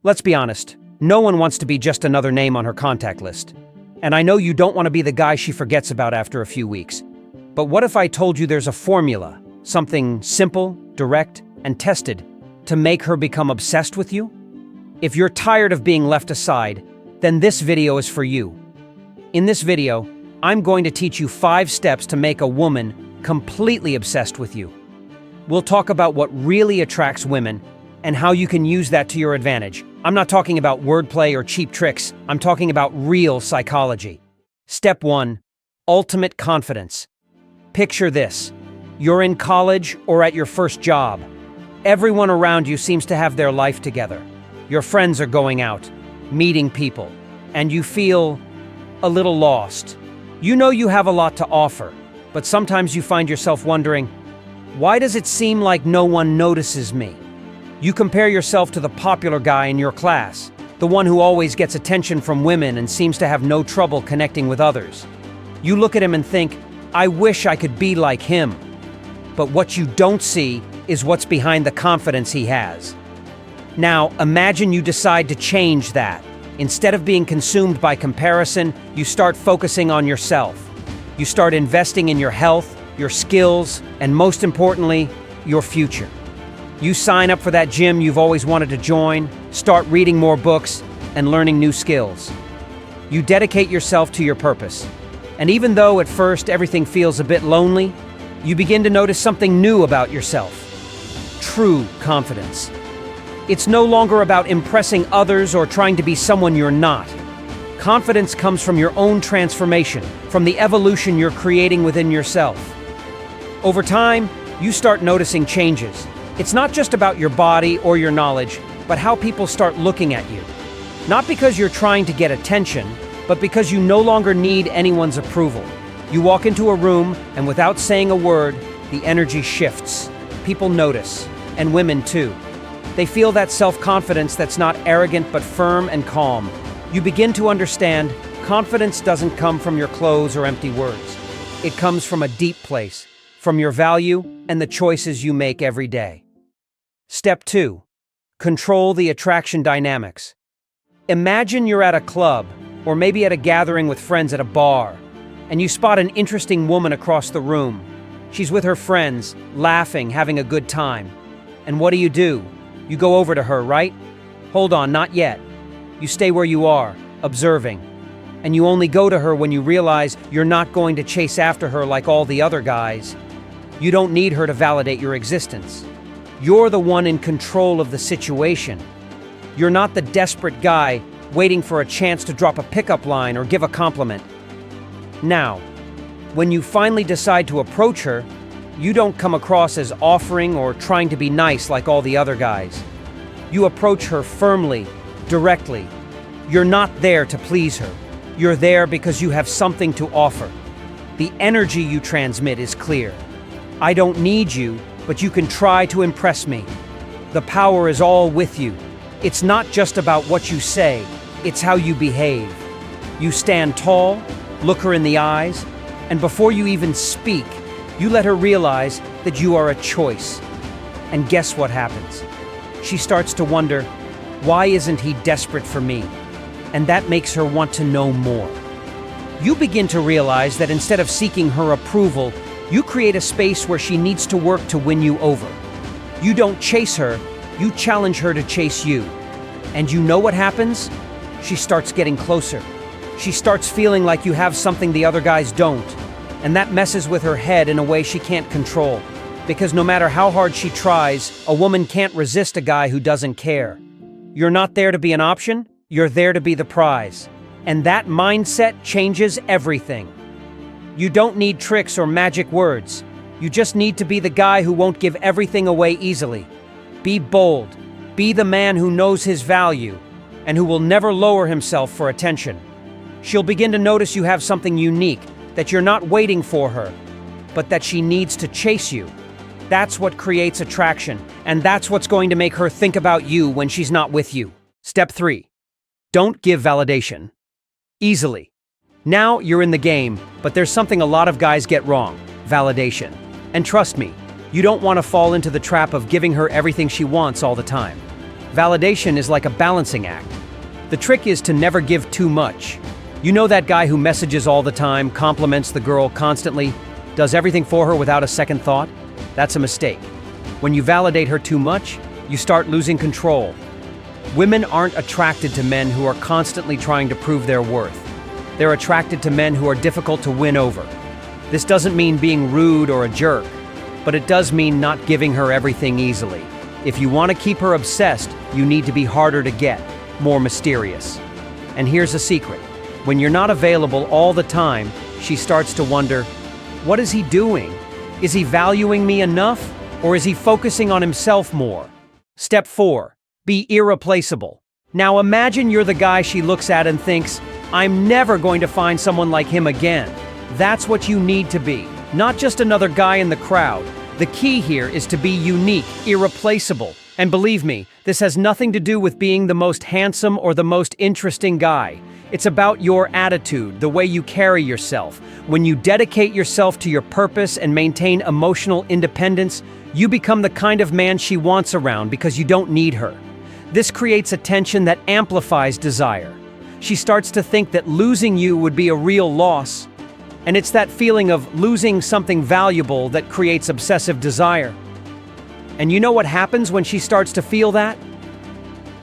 Let's be honest, no one wants to be just another name on her contact list. And I know you don't want to be the guy she forgets about after a few weeks. But what if I told you there's a formula, something simple, direct, and tested, to make her become obsessed with you? If you're tired of being left aside, then this video is for you. In this video, I'm going to teach you 5 steps to make a woman completely obsessed with you. We'll talk about what really attracts women and how you can use that to your advantage. I'm not talking about wordplay or cheap tricks. I'm talking about real psychology. Step 1. Ultimate confidence. Picture this. You're in college or at your first job. Everyone around you seems to have their life together. Your friends are going out, meeting people, and you feel a little lost. You know you have a lot to offer, but sometimes you find yourself wondering, why does it seem like no one notices me? You compare yourself to the popular guy in your class, the one who always gets attention from women and seems to have no trouble connecting with others. You look at him and think, I wish I could be like him. But what you don't see is what's behind the confidence he has. Now, imagine you decide to change that. Instead of being consumed by comparison, you start focusing on yourself. You start investing in your health, your skills, and most importantly, your future. You sign up for that gym you've always wanted to join, start reading more books, and learning new skills. You dedicate yourself to your purpose. And even though at first everything feels a bit lonely, you begin to notice something new about yourself. True confidence. It's no longer about impressing others or trying to be someone you're not. Confidence comes from your own transformation, from the evolution you're creating within yourself. Over time, you start noticing changes. It's not just about your body or your knowledge, but how people start looking at you. Not because you're trying to get attention, but because you no longer need anyone's approval. You walk into a room, and without saying a word, the energy shifts. People notice, and women too. They feel that self-confidence that's not arrogant but firm and calm. You begin to understand confidence doesn't come from your clothes or empty words. It comes from a deep place, from your value and the choices you make every day. Step 2. Control the attraction dynamics. Imagine you're at a club, or maybe at a gathering with friends at a bar, and you spot an interesting woman across the room. She's with her friends, laughing, having a good time. And what do? You go over to her, right? Hold on, not yet. You stay where you are, observing. And you only go to her when you realize you're not going to chase after her like all the other guys. You don't need her to validate your existence. You're the one in control of the situation. You're not the desperate guy waiting for a chance to drop a pickup line or give a compliment. Now, when you finally decide to approach her, you don't come across as offering or trying to be nice like all the other guys. You approach her firmly, directly. You're not there to please her. You're there because you have something to offer. The energy you transmit is clear. I don't need you, but you can try to impress me. The power is all with you. It's not just about what you say, it's how you behave. You stand tall, look her in the eyes, and before you even speak, you let her realize that you are a choice. And guess what happens? She starts to wonder, why isn't he desperate for me? And that makes her want to know more. You begin to realize that instead of seeking her approval, you create a space where she needs to work to win you over. You don't chase her, you challenge her to chase you. And you know what happens? She starts getting closer. She starts feeling like you have something the other guys don't. And that messes with her head in a way she can't control. Because no matter how hard she tries, a woman can't resist a guy who doesn't care. You're not there to be an option, you're there to be the prize. And that mindset changes everything. You don't need tricks or magic words. You just need to be the guy who won't give everything away easily. Be bold. Be the man who knows his value and who will never lower himself for attention. She'll begin to notice you have something unique, that you're not waiting for her, but that she needs to chase you. That's what creates attraction, and that's what's going to make her think about you when she's not with you. Step 3. Don't give validation. Easily. Now you're in the game, but there's something a lot of guys get wrong: validation. And trust me, you don't want to fall into the trap of giving her everything she wants all the time. Validation is like a balancing act. The trick is to never give too much. You know that guy who messages all the time, compliments the girl constantly, does everything for her without a second thought? That's a mistake. When you validate her too much, you start losing control. Women aren't attracted to men who are constantly trying to prove their worth. They're attracted to men who are difficult to win over. This doesn't mean being rude or a jerk, but it does mean not giving her everything easily. If you want to keep her obsessed, you need to be harder to get, more mysterious. And here's a secret. When you're not available all the time, she starts to wonder, what is he doing? Is he valuing me enough? Or is he focusing on himself more? Step 4. Be irreplaceable. Now imagine you're the guy she looks at and thinks, I'm never going to find someone like him again. That's what you need to be, not just another guy in the crowd. The key here is to be unique, irreplaceable. And believe me, this has nothing to do with being the most handsome or the most interesting guy. It's about your attitude, the way you carry yourself. When you dedicate yourself to your purpose and maintain emotional independence, you become the kind of man she wants around because you don't need her. This creates a tension that amplifies desire. She starts to think that losing you would be a real loss. And it's that feeling of losing something valuable that creates obsessive desire. And you know what happens when she starts to feel that?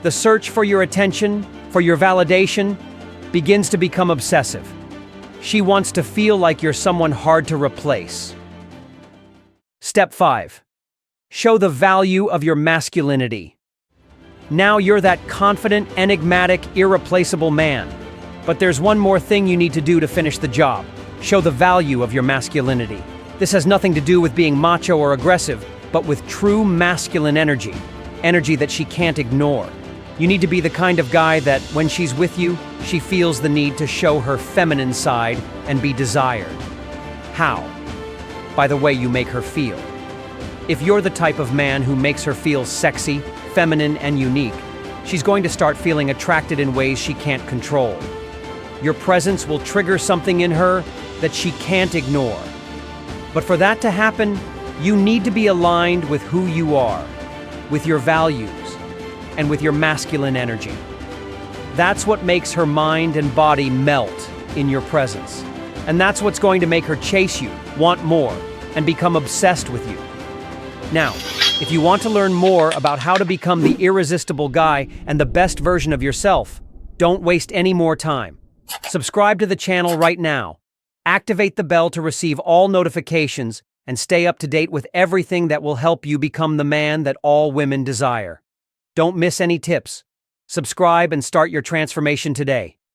The search for your attention, for your validation, begins to become obsessive. She wants to feel like you're someone hard to replace. Step 5. Show the value of your masculinity. Now you're that confident, enigmatic, irreplaceable man. But there's one more thing you need to do to finish the job. Show the value of your masculinity. This has nothing to do with being macho or aggressive, but with true masculine energy. Energy that she can't ignore. You need to be the kind of guy that, when she's with you, she feels the need to show her feminine side and be desired. How? By the way you make her feel. If you're the type of man who makes her feel sexy, feminine, and unique, she's going to start feeling attracted in ways she can't control. Your presence will trigger something in her that she can't ignore. But for that to happen, you need to be aligned with who you are, with your values, and with your masculine energy. That's what makes her mind and body melt in your presence. And that's what's going to make her chase you, want more, and become obsessed with you. Now, if you want to learn more about how to become the irresistible guy and the best version of yourself, don't waste any more time. Subscribe to the channel right now. Activate the bell to receive all notifications and stay up to date with everything that will help you become the man that all women desire. Don't miss any tips. Subscribe and start your transformation today.